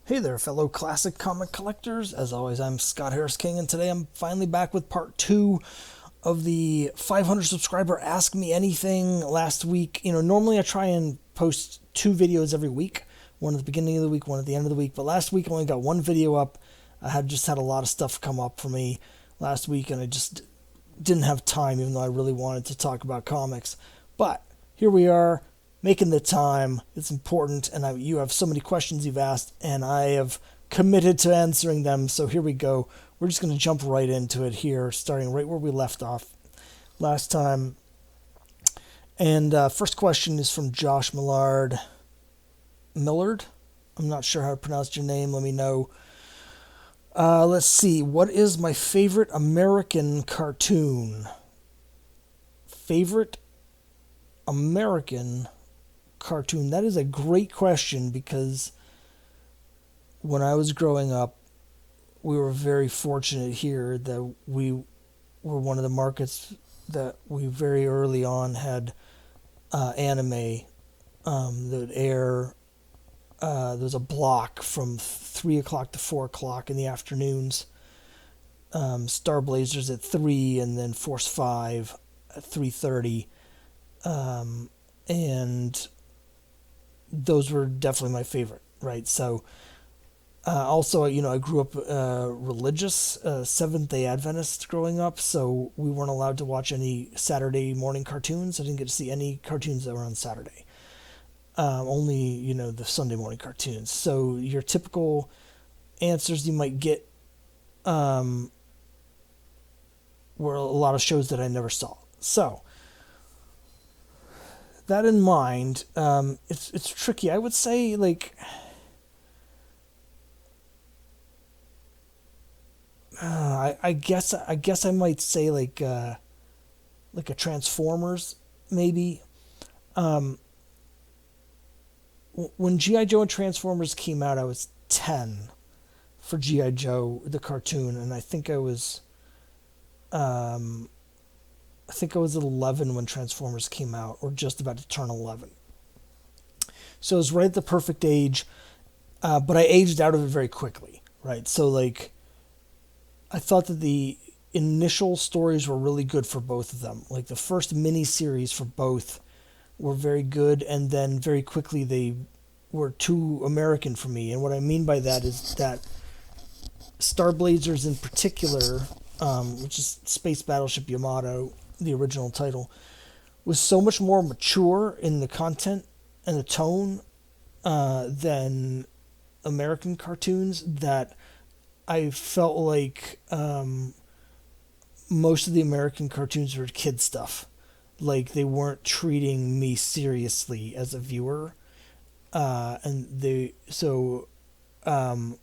Hey there, fellow classic comic collectors. As always, I'm Scott Harris King, and today I'm finally back with part two of the 500 subscriber Ask Me Anything last week. Normally I try and post two videos every week, one at the beginning of the week, one at the end of the week, but last week I only got one video up. I had just had a lot of stuff come up for me last week, and I just didn't have time, even though I really wanted to talk about comics. But here we are, making the time. It's important, and you have so many questions you've asked, and I have committed to answering them. So here we go. We're just going to jump right into it here, starting right where we left off last time. And first question is from Josh Millard. Millard? I'm not sure how to pronounce your name. Let me know. Let's see. What is my favorite American cartoon? Favorite American cartoon? That is a great question, because when I was growing up, we were very fortunate here that we were one of the markets that we very early on had anime that would air. There was a block from 3 o'clock to 4 o'clock in the afternoons. Star Blazers at 3, and then Force 5 at 3:30. And those were definitely my favorite, right? So, also, I grew up religious, Seventh-day Adventist growing up, so we weren't allowed to watch any Saturday morning cartoons. I didn't get to see any cartoons that were on Saturday. Only, the Sunday morning cartoons. So your typical answers you might get were a lot of shows that I never saw. So, that in mind, it's tricky. I would say, like, I guess I might say like a Transformers, maybe. Um, when GI Joe and Transformers came out, I was 10 for GI Joe the cartoon, and um, I think I was 11 when Transformers came out, or just about to turn 11. So it was right at the perfect age, but I aged out of it very quickly, right? So, like, I thought that the initial stories were really good for both of them. Like, the first mini series for both were very good, and then very quickly they were too American for me. And what I mean by that is that Star Blazers in particular, which is Space Battleship Yamato, the original title, was so much more mature in the content and the tone than American cartoons, that I felt like most of the American cartoons were kid stuff. Like, they weren't treating me seriously as a viewer, I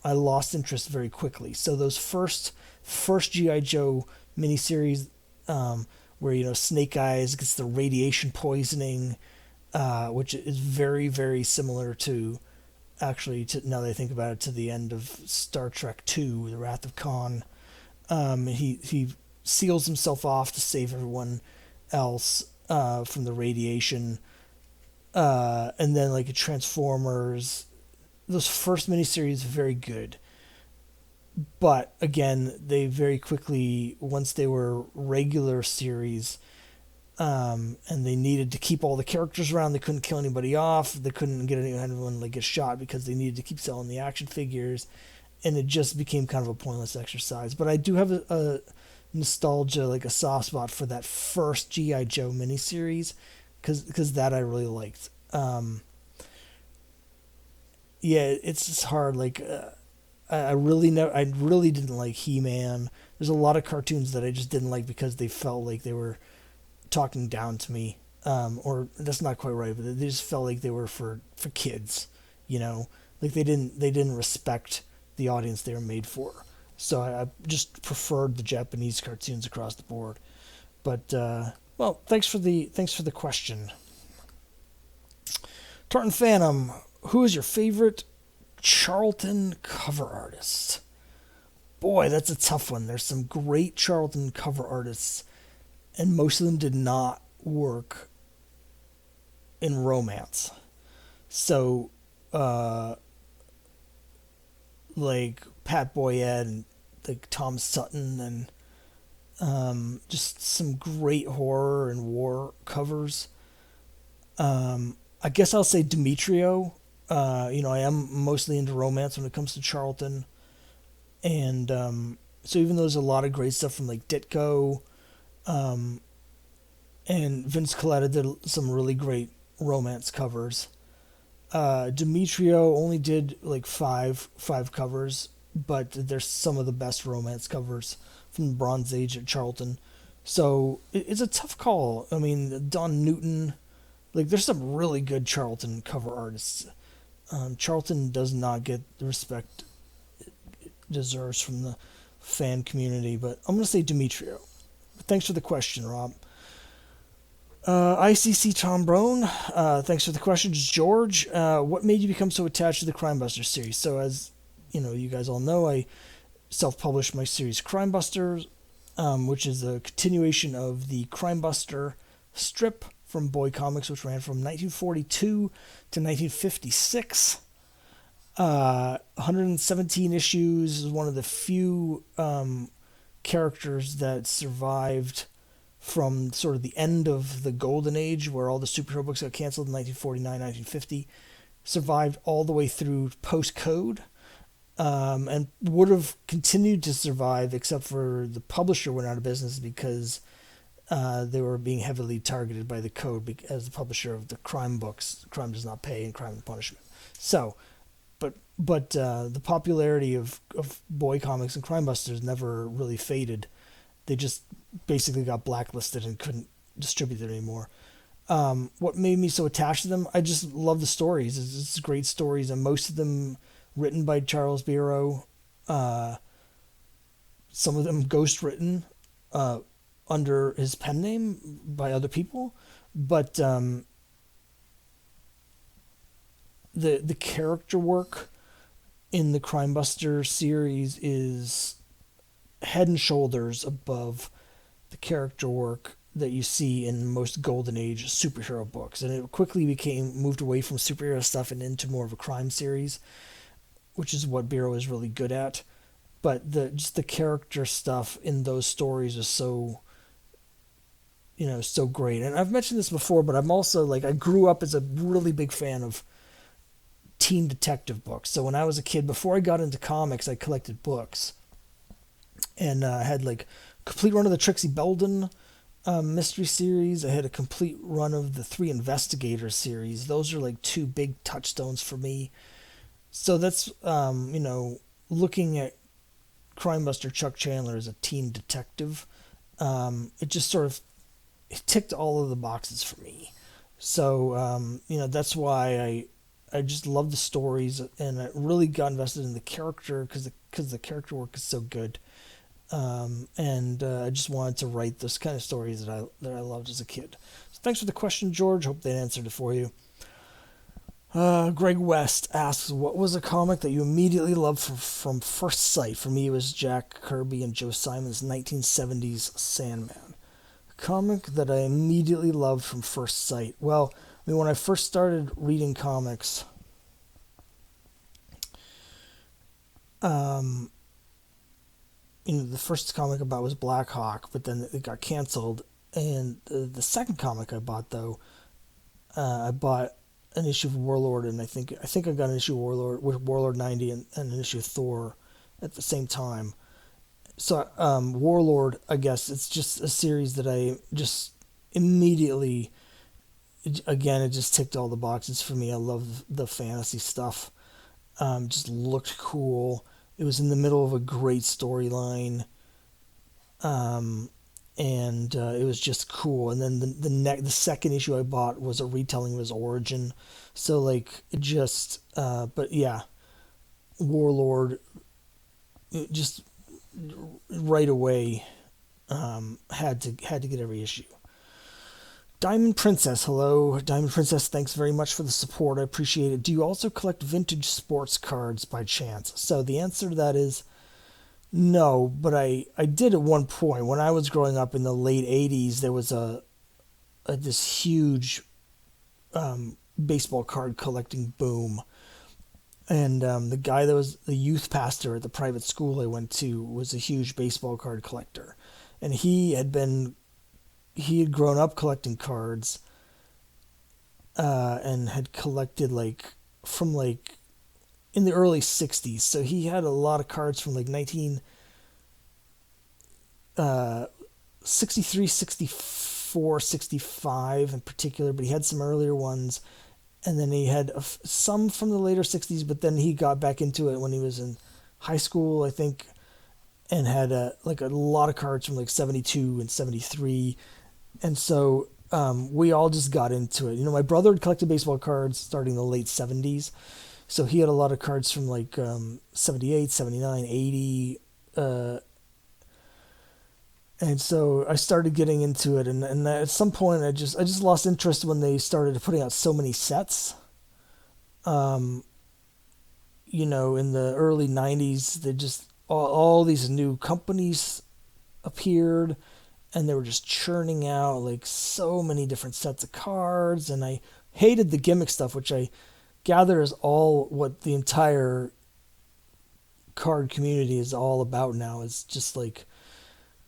lost interest very quickly. So those first GI Joe miniseries, where Snake Eyes gets the radiation poisoning, which is very, very similar to, actually, now that I think about it, to the end of Star Trek II, The Wrath of Khan. He seals himself off to save everyone else from the radiation. And then, like, Transformers, those first miniseries are very good. But again, they very quickly, once they were regular series, and they needed to keep all the characters around, they couldn't kill anybody off, they couldn't get anyone like get shot, because they needed to keep selling the action figures, and it just became kind of a pointless exercise. But I do have a nostalgia, like a soft spot for that first GI Joe miniseries, because that I really liked. Yeah, it's just hard. Like, I really didn't like He-Man. There's a lot of cartoons that I just didn't like because they felt like they were talking down to me, or that's not quite right, but they just felt like they were for kids, like they didn't respect the audience they were made for. So I just preferred the Japanese cartoons across the board. But well, thanks for the question. Tartan Phantom, who is your favorite Charlton cover artist? Boy, that's a tough one. There's some great Charlton cover artists, and most of them did not work in romance. So, like Pat Boyette and like Tom Sutton and just some great horror and war covers. I guess I'll say Demetrio. I am mostly into romance when it comes to Charlton, and so even though there's a lot of great stuff from like Ditko, um, and Vince Coletta did some really great romance covers. Demetrio only did like five covers, but there's some of the best romance covers from the Bronze Age at Charlton. So it's a tough call. I mean, Don Newton, like there's some really good Charlton cover artists. Charlton does not get the respect it deserves from the fan community, but I'm gonna say Demetrio. Thanks for the question, Rob. ICC Tom Brown, thanks for the questions. George, what made you become so attached to the Crime Buster series? So, as you guys all know, I self-published my series Crime Busters, which is a continuation of the Crime Buster strip from Boy Comics, which ran from 1942 to 1956. 117 issues, is one of the few characters that survived from sort of the end of the golden age where all the superhero books got canceled in 1949, 1950, survived all the way through post-code, and would have continued to survive except for the publisher went out of business because they were being heavily targeted by the code as the publisher of the crime books. Crime Does Not Pay and Crime and Punishment. So, but the popularity of Boy Comics and Crime Busters never really faded. They just basically got blacklisted and couldn't distribute it anymore. What made me so attached to them? I just love the stories. It's great stories, and most of them written by Charles Biro. Some of them ghost written under his pen name by other people, but the character work in the Crime Buster series is head and shoulders above the character work that you see in most golden age superhero books, and it quickly moved away from superhero stuff and into more of a crime series, which is what Biro is really good at. But the character stuff in those stories is so so great. And I've mentioned this before, but I'm also I grew up as a really big fan of teen detective books. So when I was a kid, before I got into comics, I collected books. And I had complete run of the Trixie Belden mystery series. I had a complete run of the Three Investigators series. Those are two big touchstones for me. So that's looking at Crime Buster Chuck Chandler as a teen detective. It just sort of ticked all of the boxes for me. So that's why I just love the stories, and I really got invested in the character because the character work is so good. And I just wanted to write those kind of stories that I loved as a kid. So thanks for the question, George. Hope that answered it for you. Greg West asks, what was a comic that you immediately loved from first sight? For me, it was Jack Kirby and Joe Simon's 1970s Sandman. A comic that I immediately loved from first sight. Well, when I first started reading comics, the first comic I bought was Black Hawk, but then it got canceled. And the second comic I bought, though, I bought an issue of Warlord, and I think I got an issue of Warlord 90 and an issue of Thor at the same time. So Warlord, I guess, it's just a series that I just immediately, again, it just ticked all the boxes for me. I love the fantasy stuff. Just looked cool. It was in the middle of a great storyline, and it was just cool. And then the second issue I bought was a retelling of his origin. So but yeah, Warlord, just right away, had to get every issue. Diamond Princess, hello. Diamond Princess, thanks very much for the support. I appreciate it. Do you also collect vintage sports cards by chance? So the answer to that is no, but I did at one point. When I was growing up in the late 80s, there was this huge baseball card collecting boom. And the guy that was the youth pastor at the private school I went to was a huge baseball card collector, and he had grown up collecting cards, and had collected from in the early 60s. So he had a lot of cards from 63, 64, 65 in particular, but he had some earlier ones. And then he had some from the later 60s, but then he got back into it when he was in high school, I think, and had a lot of cards from 72 and 73. And so we all just got into it. My brother had collected baseball cards starting in the late 70s. So he had a lot of cards from 78, 79, 80. And so I started getting into it. And at some point, I just lost interest when they started putting out so many sets. In the early 90s, they just, all these new companies appeared, and they were just churning out so many different sets of cards. And I hated the gimmick stuff, which I gather is all what the entire card community is all about now. Is just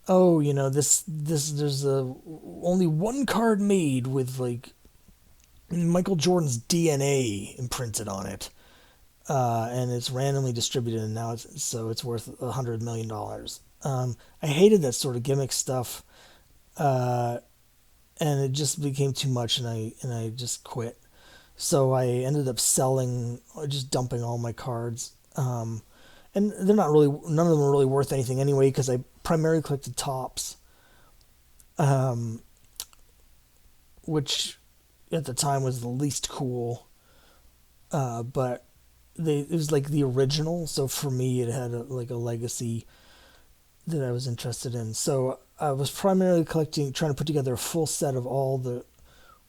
oh, this there's only one card made with Michael Jordan's DNA imprinted on it, and it's randomly distributed, and now it's worth $100 million. I hated that sort of gimmick stuff, and it just became too much, and I just quit. So I ended up selling, just dumping all my cards. And they're not really, none of them are really worth anything anyway, because I primarily collected tops, which at the time was the least cool. But it was the original, so for me it had a legacy that I was interested in. So I was primarily trying to put together a full set of all the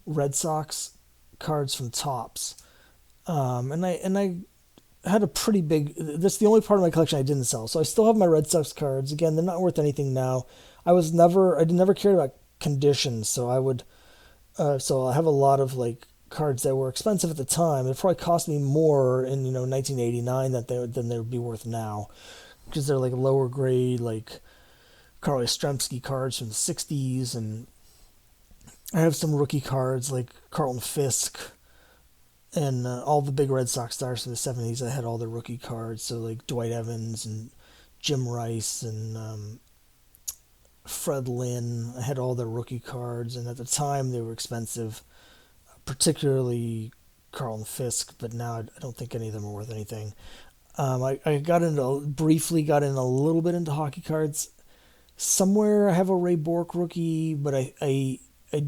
Red Sox cards from Topps, and I had a pretty big. That's the only part of my collection I didn't sell. So I still have my Red Sox cards. Again, they're not worth anything now. I never cared about conditions, so I would, so I have a lot of cards that were expensive at the time. It probably cost me more in 1989 than they would be worth now, because they're lower grade Carl Yastrzemski cards from the 60s, and I have some rookie cards like Carlton Fisk, and all the big Red Sox stars from the 70s. I had all their rookie cards, so Dwight Evans and Jim Rice and Fred Lynn. I had all their rookie cards, and at the time they were expensive, particularly Carlton Fisk, but now I don't think any of them are worth anything. I briefly got in a little bit into hockey cards. Somewhere I have a Ray Bourque rookie, but I'm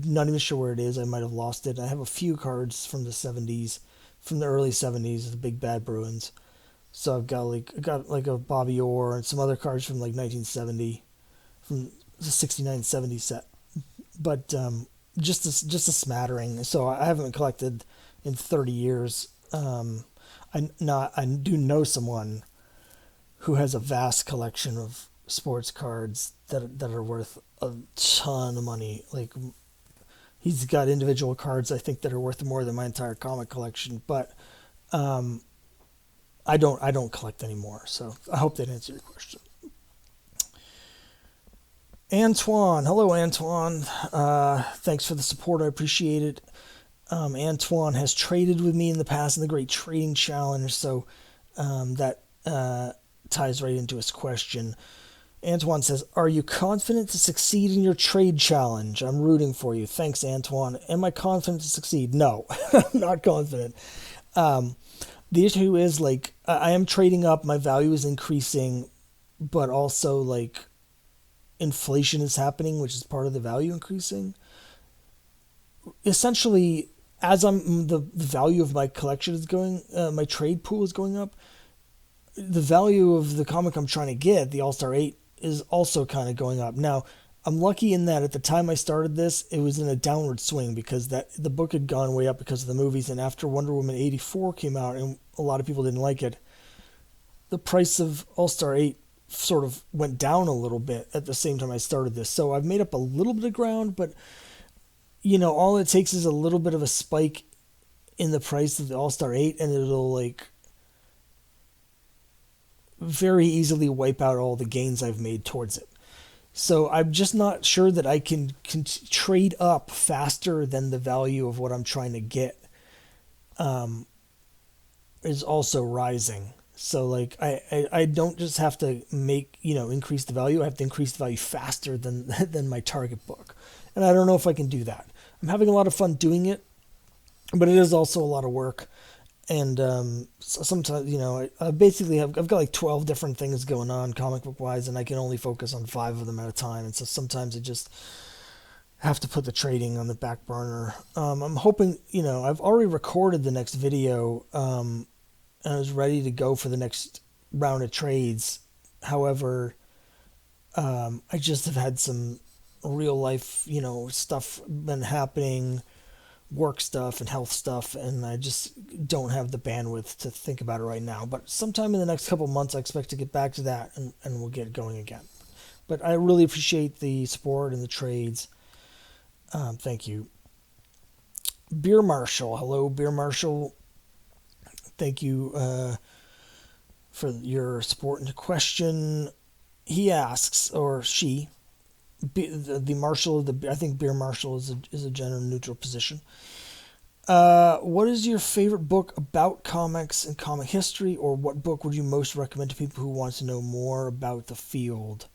not even sure where it is. I might have lost it. I have a few cards from the 70s, from the early 70s, the Big Bad Bruins. So I've got a Bobby Orr and some other cards from 1970, from the 69-70 set. But just a smattering. So I haven't collected in 30 years. I do know someone who has a vast collection of sports cards that are worth a ton of money. He's got individual cards I think that are worth more than my entire comic collection, but I don't collect anymore. So I hope that answered your question. Antoine, hello Antoine. Thanks for the support. I appreciate it. Antoine has traded with me in the past in the Great Trading Challenge, so that ties right into his question. Antoine says, "Are you confident to succeed in your trade challenge? I'm rooting for you. Thanks, Antoine. Am I confident to succeed? No, I'm not confident. The issue is I am trading up. My value is increasing, but also inflation is happening, which is part of the value increasing. Essentially, as the value of my collection is going, my trade pool is going up. The value of the comic I'm trying to get, the All-Star 8, is also kind of going up. Now, I'm lucky in that at the time I started this, it was in a downward swing because the book had gone way up because of the movies, and after Wonder Woman 84 came out and a lot of people didn't like it, the price of All-Star 8 sort of went down a little bit at the same time I started this. So I've made up a little bit of ground, but all it takes is a little bit of a spike in the price of the All-Star 8 and it'll very easily wipe out all the gains I've made towards it. So I'm just not sure that I can trade up faster than the value of what I'm trying to get is also rising. So like I don't just have to make, increase the value. I have to increase the value faster than than my target book. And I don't know if I can do that. I'm having a lot of fun doing it, but it is also a lot of work. And so sometimes, I basically I've got like 12 different things going on comic book wise, and I can only focus on 5 of them at a time. And so sometimes I just have to put the trading on the back burner. I'm hoping, I've already recorded the next video, and I was ready to go for the next round of trades. However, I just have had some real life, stuff been happening, work stuff and health stuff, and I just don't have the bandwidth to think about it right now. But sometime in the next couple months, I expect to get back to that, and we'll get going again. But I really appreciate the support and the trades. Thank you. Beer Marshall. Hello, Beer Marshall. Thank you for your support and question. He asks, or she, the marshal of I think Beer Marshall is a gender neutral position. What is your favorite book about comics and comic history, or what book would you most recommend to people who want to know more about the field?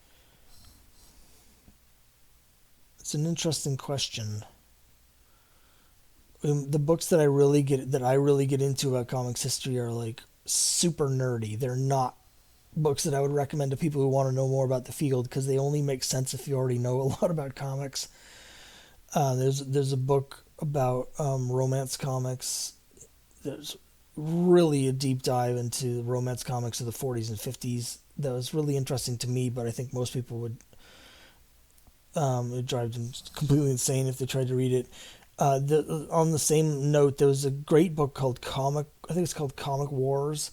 It's an interesting question. The books that I really get into about comics history are like super nerdy. They're not books that I would recommend to people who want to know more about the field, because they only make sense if you already know a lot about comics. There's a book about romance comics. There's really a deep dive into romance comics of the 40s and 50s that was really interesting to me, but I think most people would it drives them completely insane if they tried to read it. On the same note, there was a great book called I think it's called Comic Wars,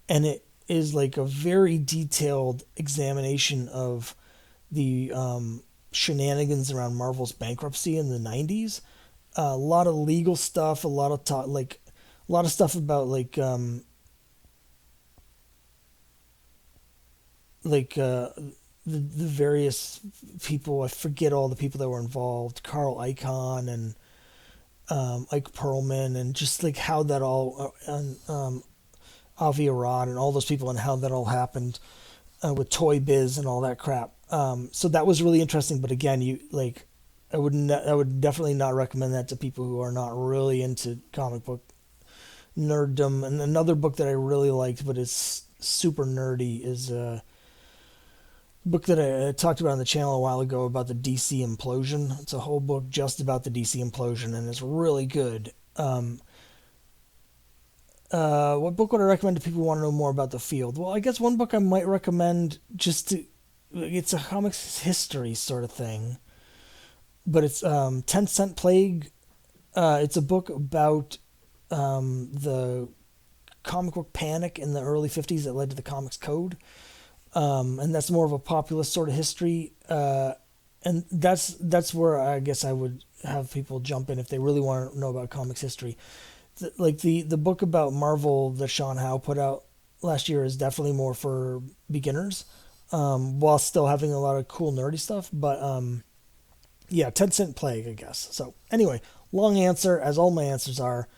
and it is like a very detailed examination of the shenanigans around Marvel's bankruptcy in the 90s. A lot of legal stuff, a lot of stuff about the various people. I forget all the people that were involved. Carl Icahn and Ike Perlman, and just like how that all Avi Arad and all those people, and how that all happened with Toy Biz and all that crap. So that was really interesting. But again, I would definitely not recommend that to people who are not really into comic book nerddom. And another book that I really liked, but is super nerdy, is a book that I talked about on the channel a while ago about the DC implosion. It's a whole book just about the DC implosion, and it's really good. What book would I recommend to people who want to know more about the field? Well, I guess one book I might recommend it's a comics history sort of thing, but it's 10 Cent Plague. It's a book about the comic book panic in the early 50s that led to the Comics Code. And that's more of a populist sort of history. And that's where I guess I would have people jump in if they really want to know about comics history. The book about Marvel that Sean Howe put out last year is definitely more for beginners, while still having a lot of cool nerdy stuff. But yeah, 10 Cent Plague, I guess. So anyway, long answer, as all my answers are.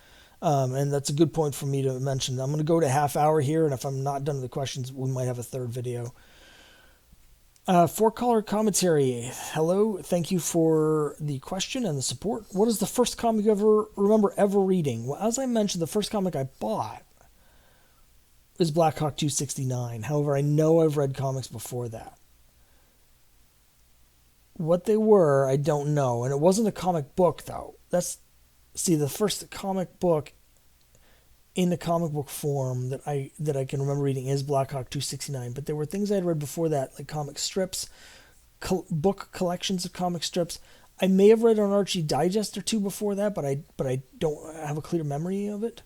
And that's a good point for me to mention. I'm going to go to half hour here, and if I'm not done with the questions, we might have a third video. 4-Color Commentary. Hello, thank you for the question and the support. What is the first comic you remember ever reading? Well, as I mentioned, the first comic I bought is Black Hawk 269. However, I know I've read comics before that. What they were, I don't know. And it wasn't a comic book, though. The first comic book in the comic book form that I can remember reading is Black Hawk 269. But there were things I had read before that, like comic strips, book collections of comic strips. I may have read an Archie Digest or two before that, but I don't have a clear memory of it.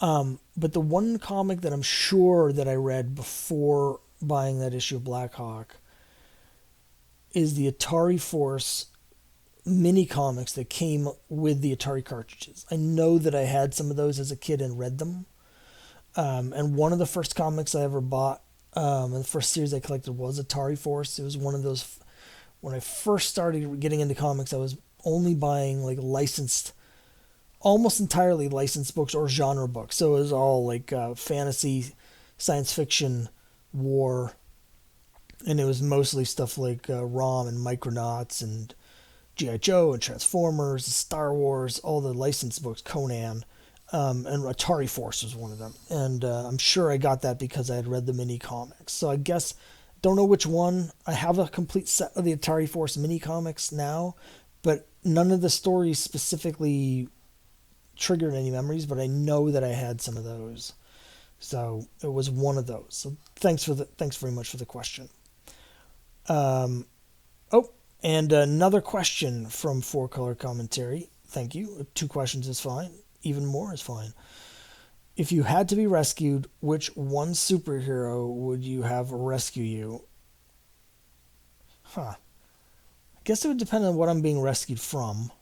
But the one comic that I'm sure that I read before buying that issue of Black Hawk is the Atari Force mini comics that came with the Atari cartridges. I know that I had some of those as a kid and read them. And one of the first comics I ever bought And the first series I collected was Atari Force. It was one of those. When I first started getting into comics, I was only buying like licensed, almost entirely licensed books or genre books. So it was all like fantasy, science fiction, war, and it was mostly stuff like ROM and Micronauts and G.I. Joe and Transformers, Star Wars, all the licensed books, Conan, and Atari Force was one of them. And I'm sure I got that because I had read the mini comics. So I guess, don't know which one. I have a complete set of the Atari Force mini comics now, but none of the stories specifically triggered any memories, but I know that I had some of those. So it was one of those. So thanks very much for the question. Oh, and another question from Four Color Commentary. Thank you. 2 questions is fine. Even more is fine. If you had to be rescued, which one superhero would you have rescue you? I guess it would depend on what I'm being rescued from.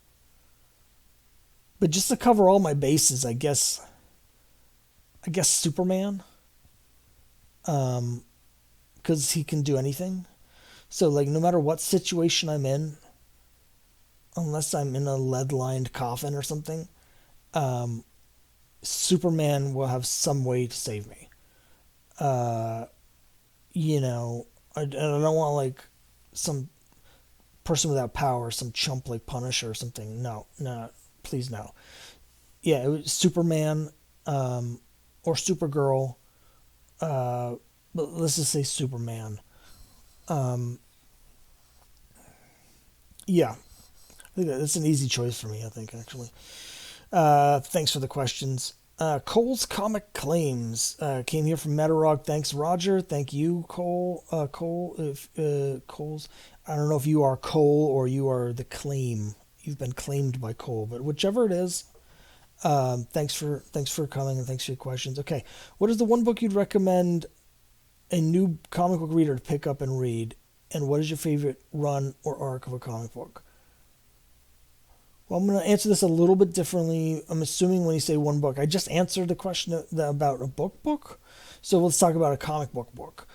But just to cover all my bases, I guess Superman. Because he can do anything. So, like, no matter what situation I'm in, unless I'm in a lead-lined coffin or something, Superman will have some way to save me. You know, I don't want, like, some person without power, some chump like Punisher or something. No, please no. Yeah, it was Superman, or Supergirl, but let's just say Superman. Yeah, I think that's an easy choice for me, I think, actually. Thanks for the questions. Cole's Comic Claims came here from Metarog. Thanks, Roger. Thank you, Cole. Cole, if Cole's, I don't know if you are Cole or you are the claim. You've been claimed by Cole, but whichever it is, thanks for coming and thanks for your questions. Okay, what is the one book you'd recommend a new comic book reader to pick up and read? And what is your favorite run or arc of a comic book? Well, I'm going to answer this a little bit differently. I'm assuming when you say one book, I just answered the question about a book. So let's talk about a comic book.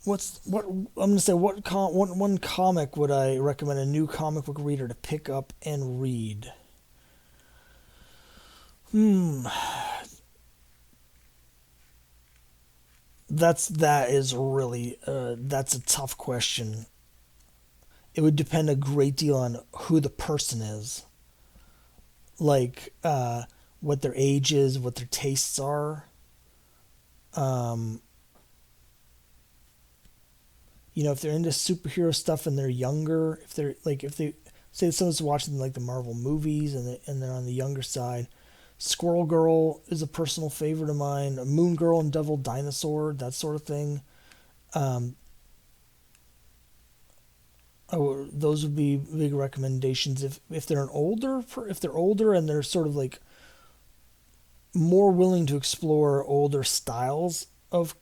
I'm going to say what one comic would I recommend a new comic book reader to pick up and read? That is really that's a tough question. It would depend a great deal on who the person is, like what their age is, what their tastes are. If they're into superhero stuff and they're younger, if they say someone's watching like the Marvel movies and they're on the younger side. Squirrel Girl is a personal favorite of mine. Moon Girl and Devil Dinosaur, that sort of thing. Those would be big recommendations. If they're older and they're sort of like more willing to explore older styles of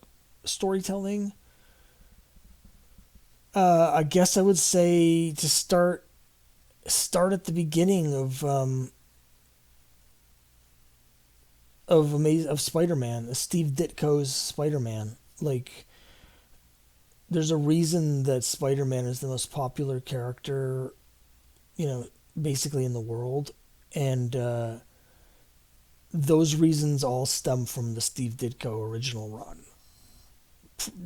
storytelling, I guess I would say to start at the beginning of Spider-Man, Steve Ditko's Spider-Man. Like, there's a reason that Spider-Man is the most popular character, basically in the world, and those reasons all stem from the Steve Ditko original run.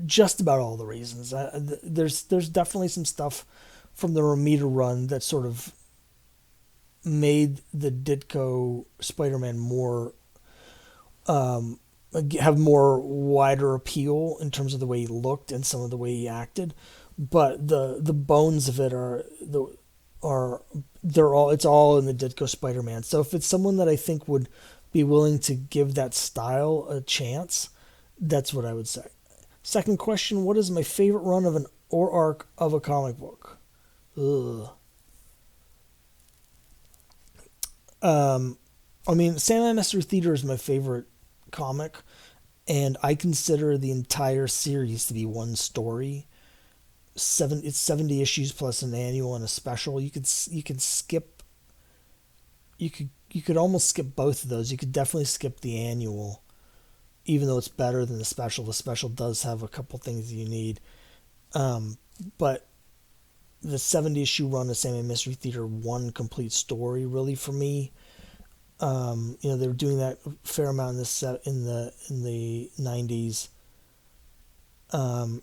Just about all the reasons. There's definitely some stuff from the Romita run that sort of made the Ditko Spider-Man more have more wider appeal in terms of the way he looked and some of the way he acted, but the bones of it it's all in the Ditko Spider-Man. So if it's someone that I think would be willing to give that style a chance, that's what I would say. Second question: what is my favorite run of an or arc of a comic book? Sandman Mystery Theater is my favorite comic, and I consider the entire series to be one story. It's 70 issues plus an annual and a special. You could skip. You could almost skip both of those. You could definitely skip the annual. even though it's better than the special does have a couple things you need. Um, but the 70 issue run of Sandman Mystery Theater, one complete story really for me. They were doing that a fair amount in the 90s.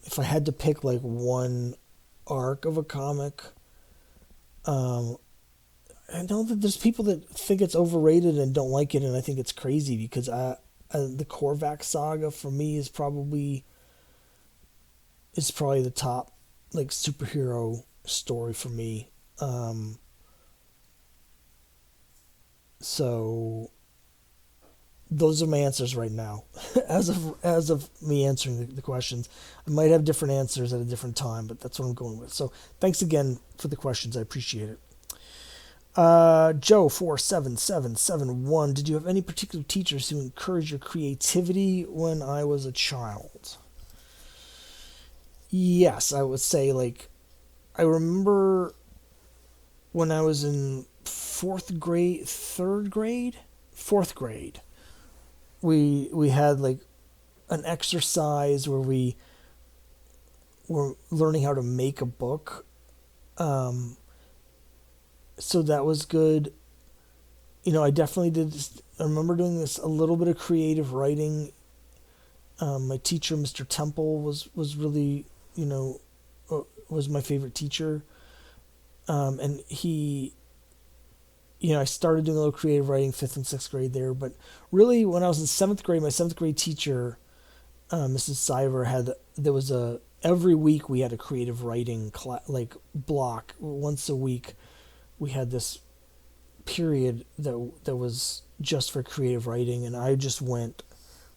If I had to pick like one arc of a comic, um, I know that there's people that think it's overrated and don't like it, and I think it's crazy because the Korvac saga for me is probably the top like superhero story for me. So those are my answers right now. as of me answering the questions, I might have different answers at a different time, but that's what I'm going with. So thanks again for the questions. I appreciate it. Joe47771, did you have any particular teachers who encouraged your creativity when I was a child? Yes, I would say like I remember when I was in fourth grade, we had like an exercise where we were learning how to make a book. Um, so that was good. I definitely did. I remember doing this a little bit of creative writing. My teacher, Mr. Temple, was really, was my favorite teacher. And I started doing a little creative writing fifth and sixth grade there. But really, when I was in seventh grade, my seventh grade teacher, Mrs. Siver, every week we had a creative writing block. Once a week, we had this period that was just for creative writing, and I just went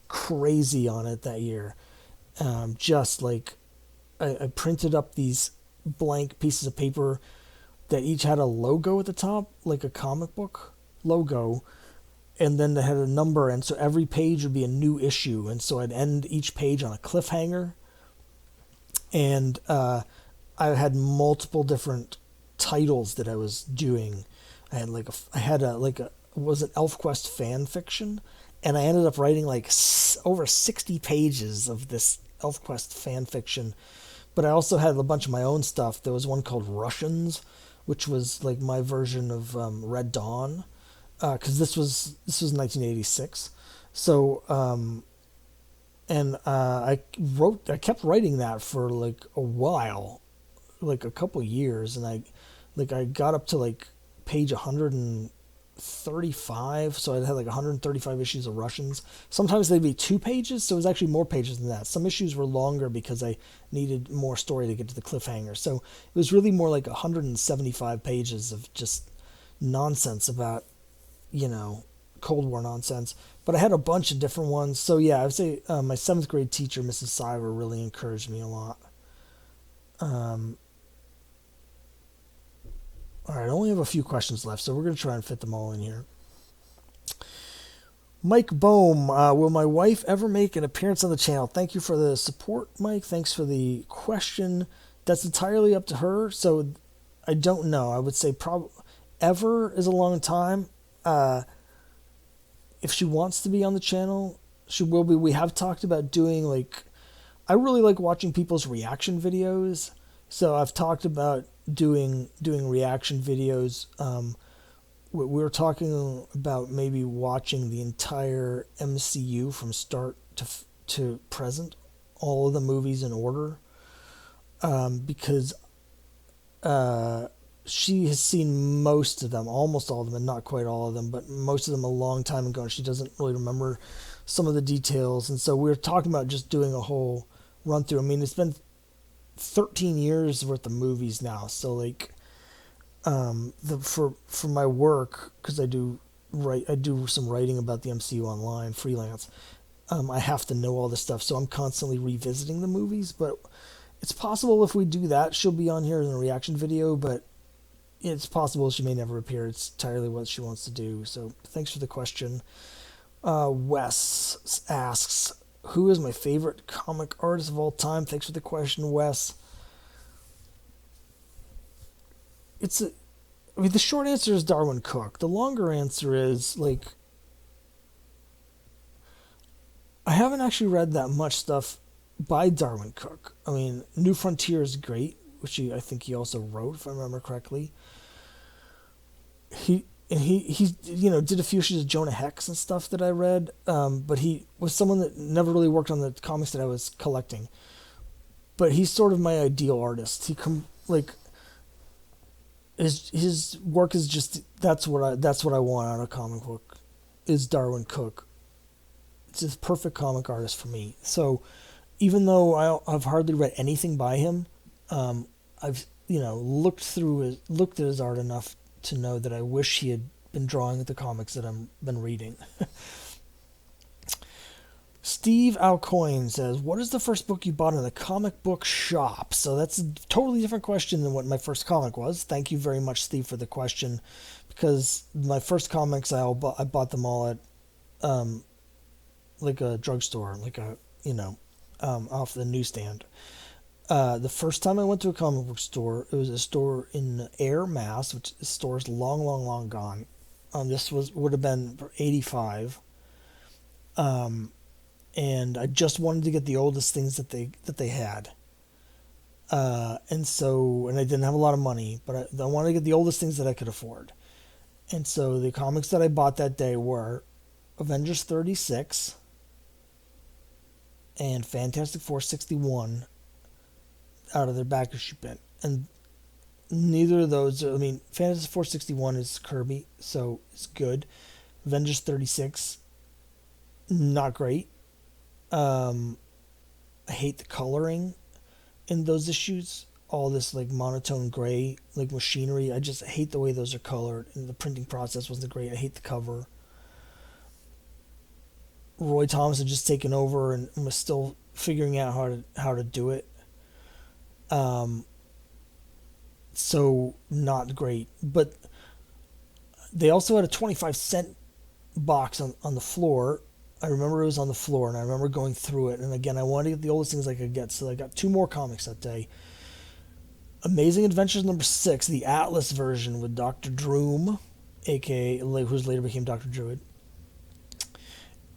crazy on it that year. Just like I printed up these blank pieces of paper that each had a logo at the top, like a comic book logo, and then they had a number, and so every page would be a new issue, and so I'd end each page on a cliffhanger, and I had multiple different titles that I was doing. I had was an ElfQuest fan fiction, and I ended up writing like over 60 pages of this ElfQuest fan fiction. But I also had a bunch of my own stuff. There was one called Russians, which was like my version of Red Dawn, because this was 1986. So I kept writing that for like a while, like a couple years, and I got up to like page 135, so I had like 135 issues of Russians. Sometimes they'd be 2 pages, so it was actually more pages than that. Some issues were longer because I needed more story to get to the cliffhanger. So it was really more like 175 pages of just nonsense about, Cold War nonsense. But I had a bunch of different ones. So yeah, I would say my seventh grade teacher, Mrs. Siver, really encouraged me a lot. Um, all right, I only have a few questions left, so we're going to try and fit them all in here. Mike Bohm, will my wife ever make an appearance on the channel? Thank you for the support, Mike. Thanks for the question. That's entirely up to her, so I don't know. I would say probably ever is a long time. If she wants to be on the channel, she will be. We have talked about doing I really like watching people's reaction videos, so I've talked about doing reaction videos. We were talking about maybe watching the entire MCU from start to present, all of the movies in order, because she has seen most of them, almost all of them, and not quite all of them, but most of them a long time ago, and she doesn't really remember some of the details. And so we were talking about just doing a whole run through. I mean, it's been 13 years worth of movies now, so for my work, because I do some writing about the MCU online freelance. I have to know all this stuff, so I'm constantly revisiting the movies. But it's possible if we do that, she'll be on here in a reaction video. But it's possible she may never appear. It's entirely what she wants to do. So thanks for the question. Wes asks, who is my favorite comic artist of all time? Thanks for the question, Wes. The short answer is Darwin Cook. The longer answer is I haven't actually read that much stuff by Darwin Cook. I mean, New Frontier is great, which I think he also wrote, if I remember correctly. He did a few issues of Jonah Hex and stuff that I read, but he was someone that never really worked on the comics that I was collecting. But he's sort of my ideal artist. His work is just that's what I want out of a comic book is Darwin Cook. It's a perfect comic artist for me. So even though I've hardly read anything by him, I've looked at his art enough to know that I wish he had been drawing the comics that I've been reading. Steve Alcoin says, what is the first book you bought in a comic book shop? So that's a totally different question than what my first comic was. Thank you very much, Steve, for the question, because my first comics, I bought them all at like a drugstore, off the newsstand. The first time I went to a comic book store, it was a store in Air, Mass, which the store's long, long, long gone. This would have been 85. And I just wanted to get the oldest things that they had. And I didn't have a lot of money, but I wanted to get the oldest things that I could afford. And so the comics that I bought that day were Avengers 36 and Fantastic Four 61 out of their back issue bin. And neither of those, Fantastic Four 61 is Kirby, so it's good. Avengers 36, not great. I hate the coloring in those issues. All this monotone gray, machinery. I just hate the way those are colored, and the printing process wasn't great. I hate the cover. Roy Thomas had just taken over and was still figuring out how to do it. So not great. But they also had a 25-cent box on the floor. I remember it was on the floor, and I remember going through it. And again, I wanted to get the oldest things I could get, so I got 2 more comics that day. Amazing Adventures number 6, the Atlas version with Dr. Droom, aka who's later became Dr. Druid,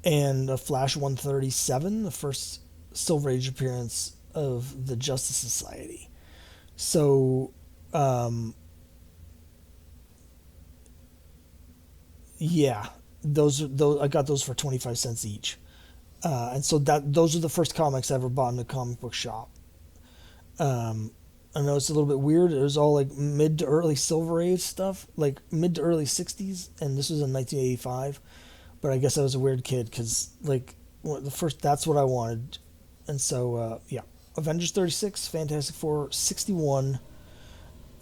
and Flash 137, the first Silver Age appearance of the Justice Society. So, yeah. Those I got those for 25 cents each, and so those are the first comics I ever bought in a comic book shop. I know it's a little bit weird. It was all mid to early Silver Age stuff, mid to early 60s, and this was in 1985. But I guess I was a weird kid because that's what I wanted, and so yeah, Avengers 36, Fantastic Four 61,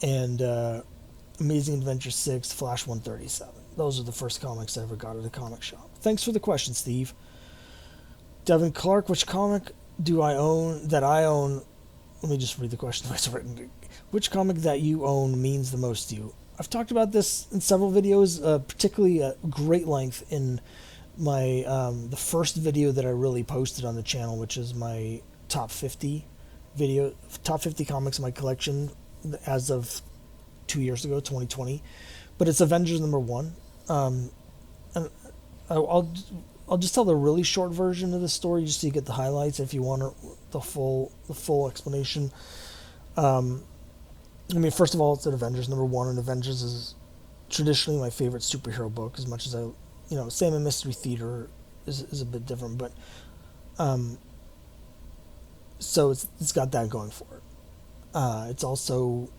and Amazing Adventure 6, Flash 137. Those are the first comics I ever got at a comic shop. Thanks for the question, Steve. Devin Clark, which comic do I own that I own? Let me just read the question the way it's written. Which comic that you own means the most to you? I've talked about this in several videos, particularly at great length in my the first video that I really posted on the channel, which is my top 50 comics in my collection as of 2 years ago, 2020. But it's Avengers number 1. And I'll just tell the really short version of the story just so you get the highlights. If you want the full explanation, first of all, it's an Avengers number 1, and Avengers is traditionally my favorite superhero book. As much as Sam and Mystery Theater is a bit different, but so it's got that going for it. It's also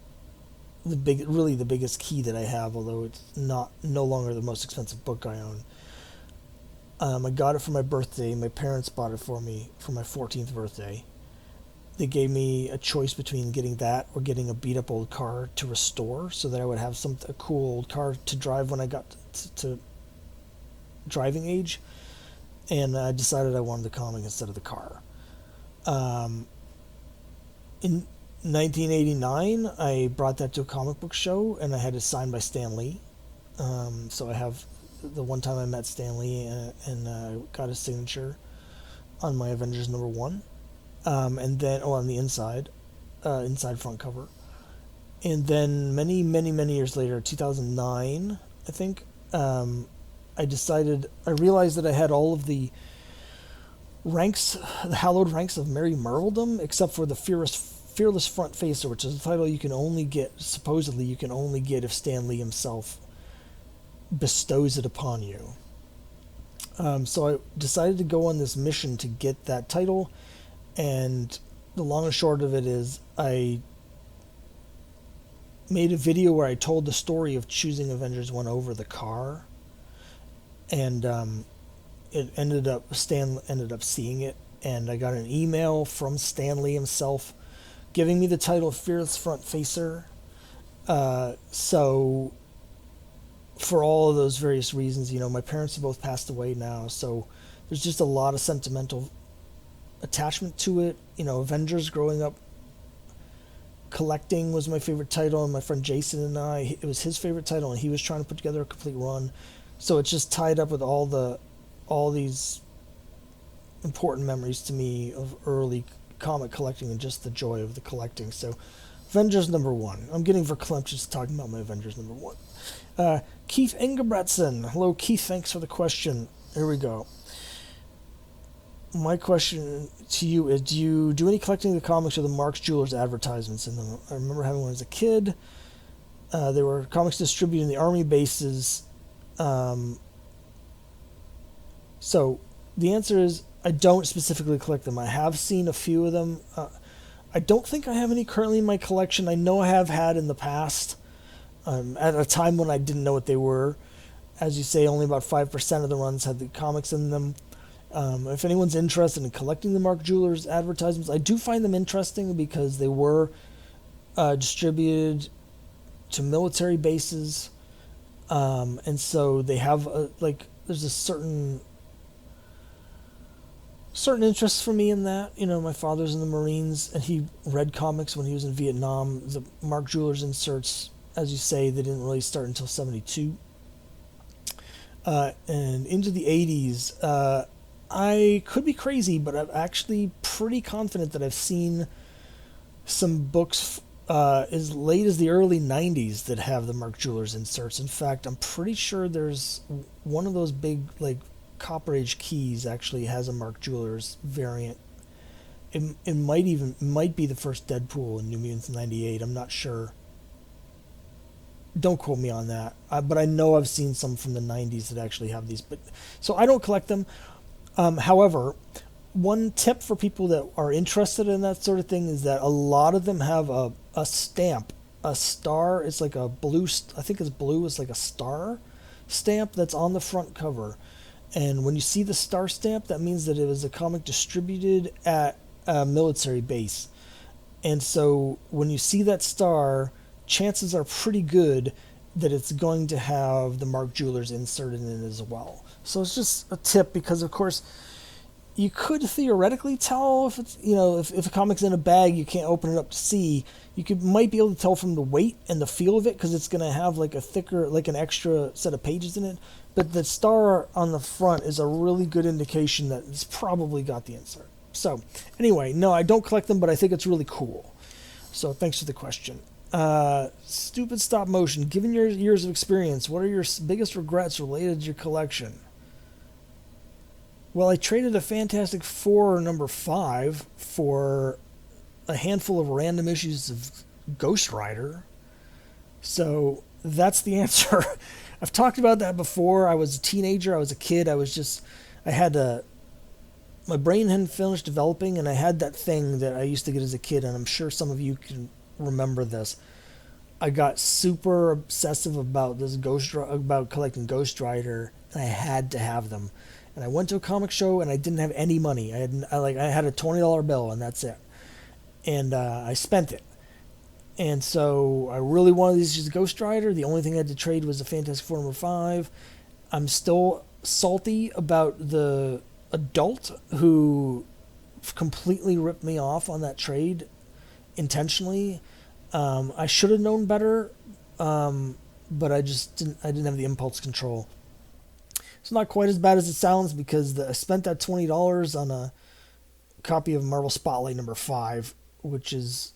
the biggest key that I have, although it's no longer the most expensive book I own. I got it for my birthday. My parents bought it for me for my 14th birthday. They gave me a choice between getting that or getting a beat up old car to restore, so that I would have a cool old car to drive when I got to driving age. And I decided I wanted the comic instead of the car. In 1989, I brought that to a comic book show, and I had it signed by Stan Lee. So I have the one time I met Stan Lee and got his signature on my Avengers number 1. And then, on the inside front cover. And then many, many, many years later, 2009, I think, I realized that I had all of the ranks the hallowed ranks of merry marveldom, except for the fearless front facer, which is a title you can only get, supposedly you can only get if Stan Lee himself bestows it upon you. So I decided to go on this mission to get that title, and the long and short of it is I made a video where I told the story of choosing Avengers 1 over the car, and Stan ended up seeing it, and I got an email from Stan Lee himself giving me the title of Fearless Front Facer. So for all of those various reasons, my parents have both passed away now, so there's just a lot of sentimental attachment to it. Avengers growing up collecting was my favorite title, and my friend Jason and I, it was his favorite title, and he was trying to put together a complete run. So it's just tied up with all these important memories to me of early comic collecting and just the joy of the collecting. So Avengers number 1. I'm getting verklempt just talking about my Avengers number 1. Keith Ingebretson. Hello, Keith. Thanks for the question. Here we go. My question to you is, do you do any collecting of the comics or the Marx Jewelers advertisements in them? I remember having one as a kid. There were comics distributed in the army bases. So the answer is I don't specifically collect them. I have seen a few of them. I don't think I have any currently in my collection. I know I have had in the past, at a time when I didn't know what they were. As you say, only about 5% of the runs had the comics in them. If anyone's interested in collecting the Mark Jewelers advertisements, I do find them interesting because they were distributed to military bases, and so they have there's a certain interest for me in that. My father's in the Marines, and he read comics when he was in Vietnam. The Mark Jewelers inserts, as you say, they didn't really start until 1972. And into the 80s, I could be crazy, but I'm actually pretty confident that I've seen some books as late as the early 90s that have the Mark Jewelers inserts. In fact, I'm pretty sure there's one of those big, Copper Age keys actually has a Mark Jewelers variant. It might be the first Deadpool in New Mutants in 98. I'm not sure. Don't quote me on that. But I know I've seen some from the 90s that actually have these. So I don't collect them. However, one tip for people that are interested in that sort of thing is that a lot of them have a stamp, a star. It's like a blue, I think it's blue. It's like a star stamp that's on the front cover. And when you see the star stamp, that means that it was a comic distributed at a military base. And so when you see that star, chances are pretty good that it's going to have the Mark Jewelers inserted in it as well. So it's just a tip because, of course, you could theoretically tell if it's, if a comic's in a bag, you can't open it up to see. Might be able to tell from the weight and the feel of it because it's going to have a thicker, an extra set of pages in it. But the star on the front is a really good indication that it's probably got the insert. So anyway, no, I don't collect them, but I think it's really cool. So thanks for the question. Stupid stop motion. Given your years of experience, what are your biggest regrets related to your collection? Well, I traded a Fantastic Four number 5 for a handful of random issues of Ghost Rider. So that's the answer. I've talked about that before. I was a teenager. I was a kid. My brain hadn't finished developing, and I had that thing that I used to get as a kid, and I'm sure some of you can remember this. I got super obsessive about about collecting Ghost Rider, and I had to have them. And I went to a comic show, and I didn't have any money. I had a $20 bill, and that's it. And I spent it. And so I really wanted these issues of Ghost Rider. The only thing I had to trade was the Fantastic Four number 5. I'm still salty about the adult who completely ripped me off on that trade intentionally. I should have known better, but I didn't have the impulse control. It's not quite as bad as it sounds because I spent that $20 on a copy of Marvel Spotlight number 5, which is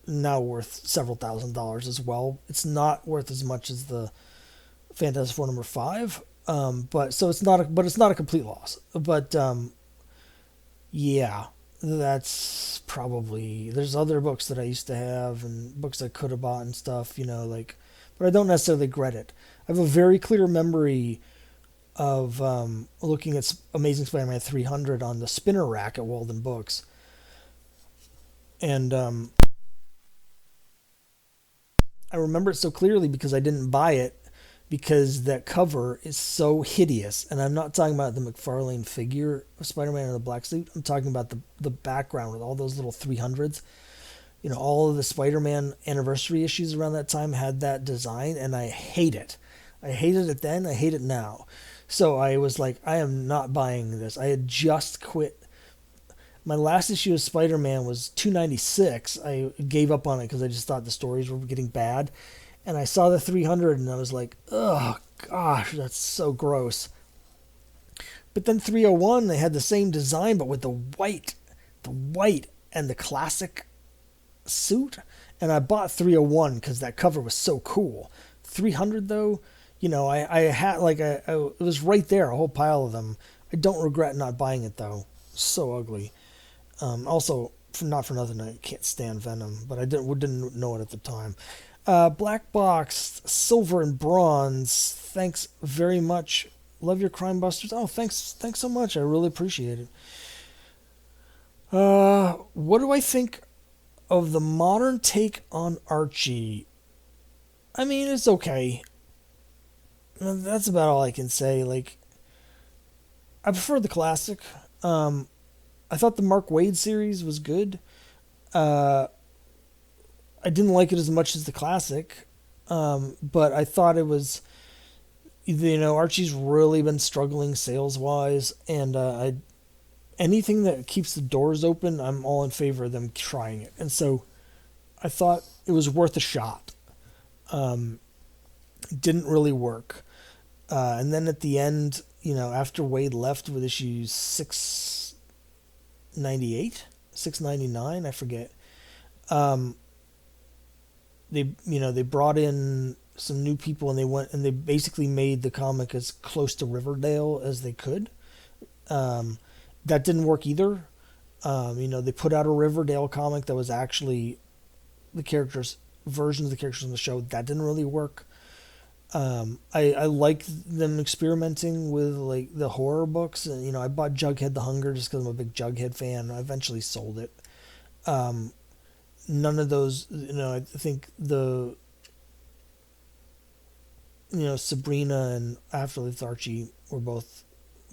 now worth several $1,000s as well. It's not worth as much as the Fantastic Four number 5, but it's not a complete loss. But Yeah, that's probably. There's other books that I used to have and books I could have bought and stuff, like, but I don't necessarily regret it. I have a very clear memory of looking at Amazing Spider-Man 300 on the spinner rack at Walden Books, and I remember it so clearly because I didn't buy it because that cover is so hideous. And I'm not talking about the McFarlane figure of Spider-Man in the black suit. I'm talking about the background with all those little 300s. All of the Spider-Man anniversary issues around that time had that design, and I hate it. I hated it then. I hate it now. So I was like, I am not buying this. I had just quit. My last issue of Spider-Man was 296. I gave up on it because I just thought the stories were getting bad. And I saw the 300 and I was like, oh gosh, that's so gross. But then 301, they had the same design but with the white and the classic suit. And I bought 301 because that cover was so cool. 300 though, I had it was right there, a whole pile of them. I don't regret not buying it though. So ugly. Also, not for nothing, I can't stand Venom, but I didn't know it at the time. Black Box, Silver and Bronze. Thanks very much. Love your Crime Busters. Oh, thanks so much. I really appreciate it. What do I think of the modern take on Archie? I mean, it's okay. That's about all I can say. Like, I prefer the classic. I thought the Mark Waid series was good. Uh, I didn't like it as much as the classic, but I thought it was, Archie's really been struggling sales wise, and anything that keeps the doors open, I'm all in favor of them trying it. And so I thought it was worth a shot. It didn't really work. And then at the end, after Wade left with issue 698, 699, I forget. They brought in some new people, and they basically made the comic as close to Riverdale as they could. That didn't work either. They put out a Riverdale comic that was actually the characters versions of the characters in the show. That didn't really work. I like them experimenting with like the horror books, and I bought Jughead the Hunger just because I'm a big Jughead fan. I eventually sold it. None of those, I think Sabrina and Afterlife Archie were both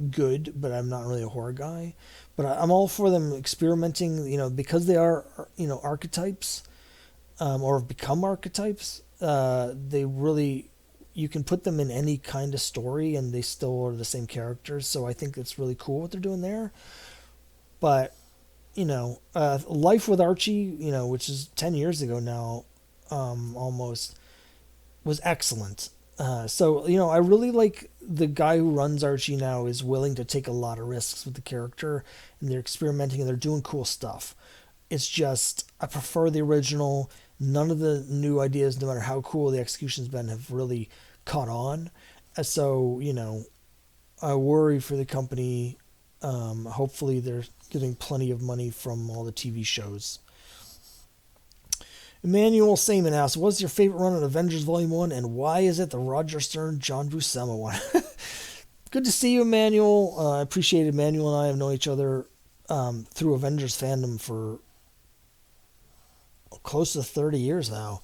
good, but I'm not really a horror guy. But I'm all for them experimenting, because they are, archetypes, or have become archetypes. They really, you can put them in any kind of story and they still are the same characters. So I think it's really cool what they're doing there. But Life with Archie, which is 10 years ago now, almost, was excellent. I really like the guy who runs Archie now is willing to take a lot of risks with the character, and they're experimenting and they're doing cool stuff. It's just, I prefer the original. None of the new ideas, no matter how cool the execution's been, have really caught on. So, I worry for the company. Hopefully they're getting plenty of money from all the TV shows. Emmanuel Saman asks, what's your favorite run on Avengers Volume 1, and why is it the Roger Stern, John Buscema one? Good to see you, Emmanuel. I appreciate it. Emmanuel and I have known each other through Avengers fandom for close to 30 years now.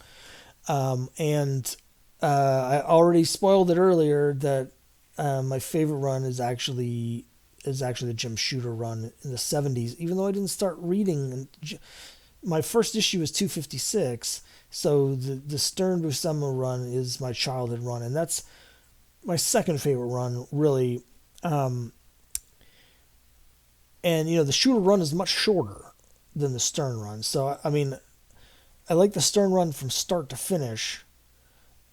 And I already spoiled it earlier that my favorite run is actually the Jim Shooter run in the 70s, even though I didn't start reading. My first issue was 256, so the Stern Buscema run is my childhood run, and that's my second favorite run, really. And, the Shooter run is much shorter than the Stern run, so, I like the Stern run from start to finish.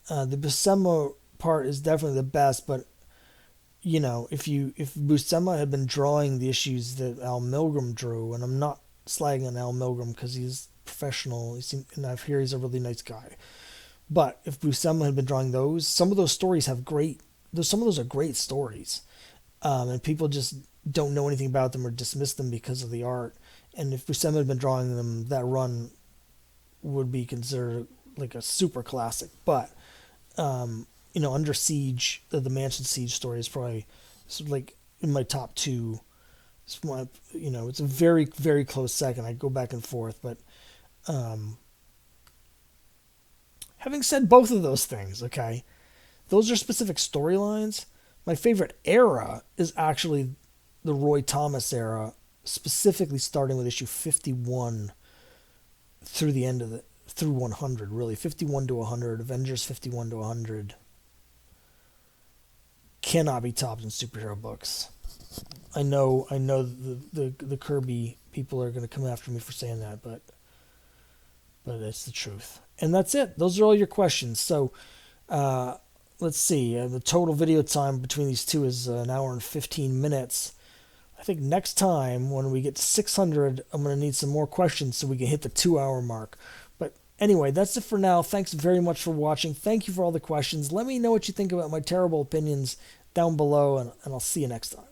The Buscema part is definitely the best, but if Buscema had been drawing the issues that Al Milgrom drew, and I'm not slagging on Al Milgrom because he's professional, and I hear he's a really nice guy, but if Buscema had been drawing those, some of those stories have some of those are great stories, and people just don't know anything about them or dismiss them because of the art. And if Buscema had been drawing them, that run would be considered like a super classic. But Under Siege, the Mansion Siege story is probably like in my top two. It's a very, very close second. I go back and forth, but having said both of those things, okay, those are specific storylines. My favorite era is actually the Roy Thomas era, specifically starting with issue 51 through the end of through 100, really 51 to 100, Avengers 51 to 100. Cannot be topped in superhero books. I know the Kirby people are going to come after me for saying that, but it's the truth. And that's it. Those are all your questions. So let's see. The total video time between these two is an hour and 15 minutes. I think next time when we get to 600, I'm going to need some more questions so we can hit the 2-hour mark. But anyway, that's it for now. Thanks very much for watching. Thank you for all the questions. Let me know what you think about my terrible opinions down below, and I'll see you next time.